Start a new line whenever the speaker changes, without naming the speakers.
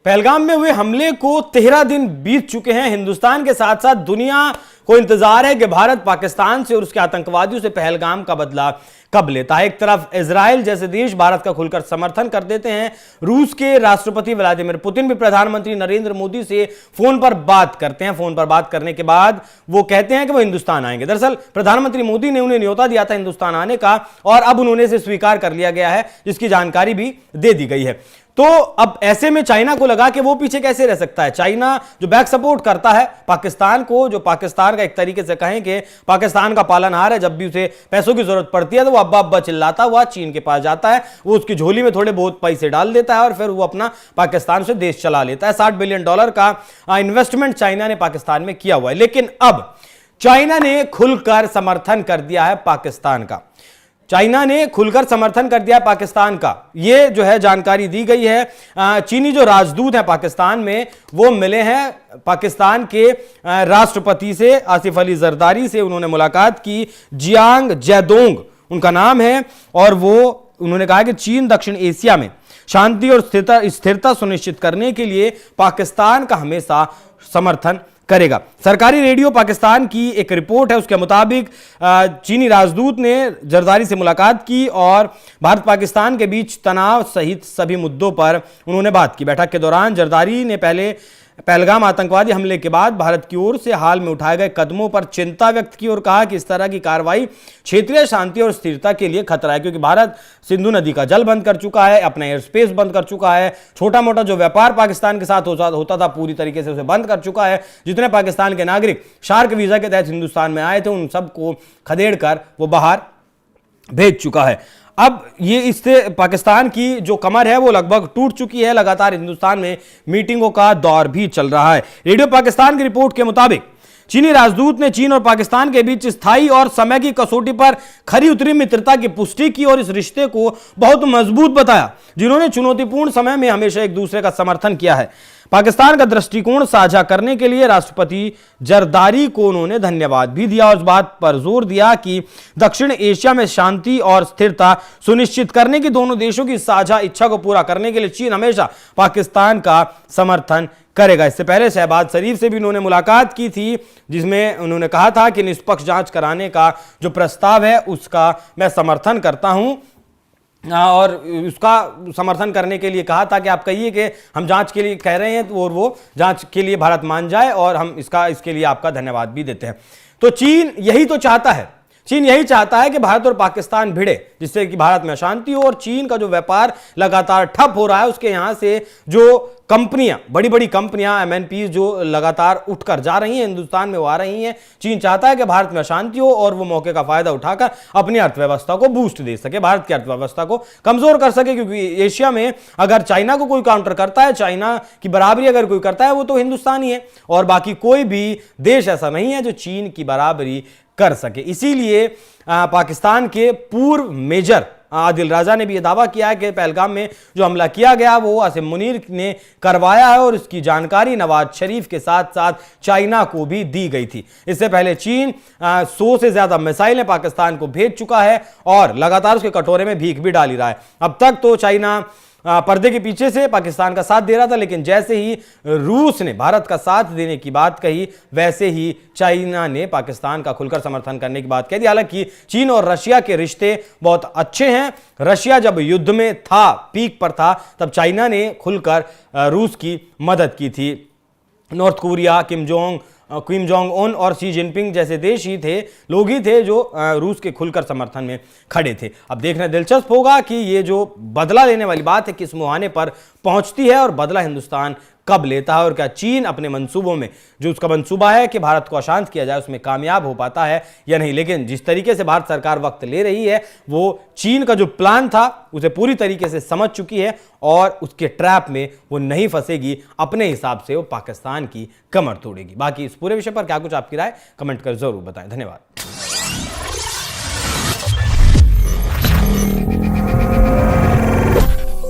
पहलगाम में हुए हमले को 13 दिन बीत चुके हैं। हिंदुस्तान के साथ साथ दुनिया को इंतजार है कि भारत पाकिस्तान से और उसके आतंकवादियों से पहलगाम का बदला कब लेता है। एक तरफ इजराइल जैसे देश भारत का खुलकर समर्थन कर देते हैं। रूस के राष्ट्रपति व्लादिमीर पुतिन भी प्रधानमंत्री नरेंद्र मोदी से फोन पर बात करते हैं। फोन पर बात करने के बाद वो कहते हैं कि वो हिंदुस्तान आएंगे। दरअसल प्रधानमंत्री मोदी ने उन्हें न्योता दिया था हिंदुस्तान आने का और अब उन्होंने इसे स्वीकार कर लिया गया है, जिसकी जानकारी भी दे दी गई है। तो अब ऐसे में चाइना को लगा कि वो पीछे कैसे रह सकता है। चाइना जो बैक सपोर्ट करता है पाकिस्तान को, जो पाकिस्तान का एक तरीके से कहें कि पाकिस्तान का पालनहार है, जब भी उसे पैसों की जरूरत पड़ती है तो वो अब्बा अब्बा चिल्लाता हुआ चीन के पास जाता है, वो उसकी झोली में थोड़े बहुत पैसे डाल देता है और फिर वो अपना पाकिस्तान से देश चला लेता है। $60 बिलियन का इन्वेस्टमेंट चाइना ने पाकिस्तान में किया हुआ है। लेकिन अब चाइना ने खुलकर समर्थन कर दिया है पाकिस्तान का। चाइना ने खुलकर समर्थन कर दिया पाकिस्तान का, ये जो है जानकारी दी गई है। चीनी जो राजदूत हैं पाकिस्तान में, वो मिले हैं पाकिस्तान के राष्ट्रपति से, आसिफ अली जरदारी से उन्होंने मुलाकात की। जियांग जेडोंग उनका नाम है और वो उन्होंने कहा कि चीन दक्षिण एशिया में शांति और स्थिरता सुनिश्चित करने के लिए पाकिस्तान का हमेशा समर्थन करेगा। सरकारी रेडियो पाकिस्तान की एक रिपोर्ट है, उसके मुताबिक चीनी राजदूत ने जरदारी से मुलाकात की और भारत पाकिस्तान के बीच तनाव सहित सभी मुद्दों पर उन्होंने बात की। बैठक के दौरान जरदारी ने पहलगाम आतंकवादी हमले के बाद भारत की ओर से हाल में उठाए गए कदमों पर चिंता व्यक्त की और कहा कि इस तरह की कार्रवाई क्षेत्रीय शांति और स्थिरता के लिए खतरा है, क्योंकि भारत सिंधु नदी का जल बंद कर चुका है, अपना एयर स्पेस बंद कर चुका है, छोटा मोटा जो व्यापार पाकिस्तान के साथ होता था पूरी तरीके से उसे बंद कर चुका है। जितने पाकिस्तान के नागरिक शार्क वीजा के तहत हिंदुस्तान में आए थे उन सबको खदेड़ कर वो बाहर भेज चुका है। अब ये इससे पाकिस्तान की जो कमर है वो लगभग टूट चुकी है। लगातार हिंदुस्तान में मीटिंगों का दौर भी चल रहा है। रेडियो पाकिस्तान की रिपोर्ट के मुताबिक चीनी राजदूत ने चीन और पाकिस्तान के बीच स्थायी और समय की कसौटी पर खरी उतरी मित्रता की पुष्टि की और इस रिश्ते को बहुत मजबूत बताया, जिन्होंने चुनौतीपूर्ण समय में हमेशा एक दूसरे का समर्थन किया है। पाकिस्तान का दृष्टिकोण साझा करने के लिए राष्ट्रपति जरदारी को उन्होंने धन्यवाद भी दिया और इस बात पर जोर दिया कि दक्षिण एशिया में शांति और स्थिरता सुनिश्चित करने की दोनों देशों की साझा इच्छा को पूरा करने के लिए चीन हमेशा पाकिस्तान का समर्थन करेगा। इससे पहले शहबाज शरीफ से भी उन्होंने मुलाकात की थी, जिसमें उन्होंने कहा था कि निष्पक्ष जांच कराने का जो प्रस्ताव है उसका मैं समर्थन करता हूं और उसका समर्थन करने के लिए कहा था कि आप कहिए कि हम जांच के लिए कह रहे हैं और वो जांच के लिए भारत मान जाए और हम इसके लिए आपका धन्यवाद भी देते हैं। तो चीन यही तो चाहता है, चीन यही चाहता है कि भारत और पाकिस्तान भिड़े, जिससे कि भारत में अशांति हो। और चीन का जो व्यापार लगातार ठप हो रहा है, उसके यहां से जो कंपनियां, बड़ी बड़ी कंपनियां एमएनपी जो लगातार उठकर जा रही हैं हिंदुस्तान में, वो आ रही हैं। चीन चाहता है कि भारत में अशांति हो और वो मौके का फायदा उठाकर अपनी अर्थव्यवस्था को बूस्ट दे सके, भारत की अर्थव्यवस्था को कमजोर कर सके, क्योंकि एशिया में अगर चाइना को कोई काउंटर करता है, चाइना की बराबरी अगर कोई करता है, वो तो हिंदुस्तान ही है और बाकी कोई भी देश ऐसा नहीं है जो चीन की बराबरी कर सके। इसीलिए पाकिस्तान के पूर्व मेजर आदिल राजा ने भी यह दावा किया है कि पहलगाम में जो हमला किया गया वो आसिम मुनीर ने करवाया है और इसकी जानकारी नवाज शरीफ के साथ साथ चाइना को भी दी गई थी। इससे पहले चीन 100 से ज्यादा मिसाइलें पाकिस्तान को भेज चुका है और लगातार उसके कटोरे में भीख भी डाल ही रहा है। अब तक तो चाइना पर्दे के पीछे से पाकिस्तान का साथ दे रहा था, लेकिन जैसे ही रूस ने भारत का साथ देने की बात कही, वैसे ही चाइना ने पाकिस्तान का खुलकर समर्थन करने की बात कह दी। हालांकि चीन और रशिया के रिश्ते बहुत अच्छे हैं। रशिया जब युद्ध में था, पीक पर था, तब चाइना ने खुलकर रूस की मदद की थी। North Korea, Kim Jong Un और शी जिनपिंग जैसे देश ही थे, लोग ही थे जो रूस के खुलकर समर्थन में खड़े थे। अब देखना दिलचस्प होगा कि ये जो बदला लेने वाली बात है किस मुहाने पर पहुंचती है और बदला हिंदुस्तान कब लेता है और क्या चीन अपने मंसूबों में, जो उसका मंसूबा है कि भारत को अशांत किया जाए, उसमें कामयाब हो पाता है या नहीं। लेकिन जिस तरीके से भारत सरकार वक्त ले रही है, वो चीन का जो प्लान था उसे पूरी तरीके से समझ चुकी है और उसके ट्रैप में वो नहीं फंसेगी। अपने हिसाब से वो पाकिस्तान की कमर तोड़ेगी। बाकी इस पूरे विषय पर क्या कुछ आपकी राय कमेंट कर जरूर बताएं। धन्यवाद।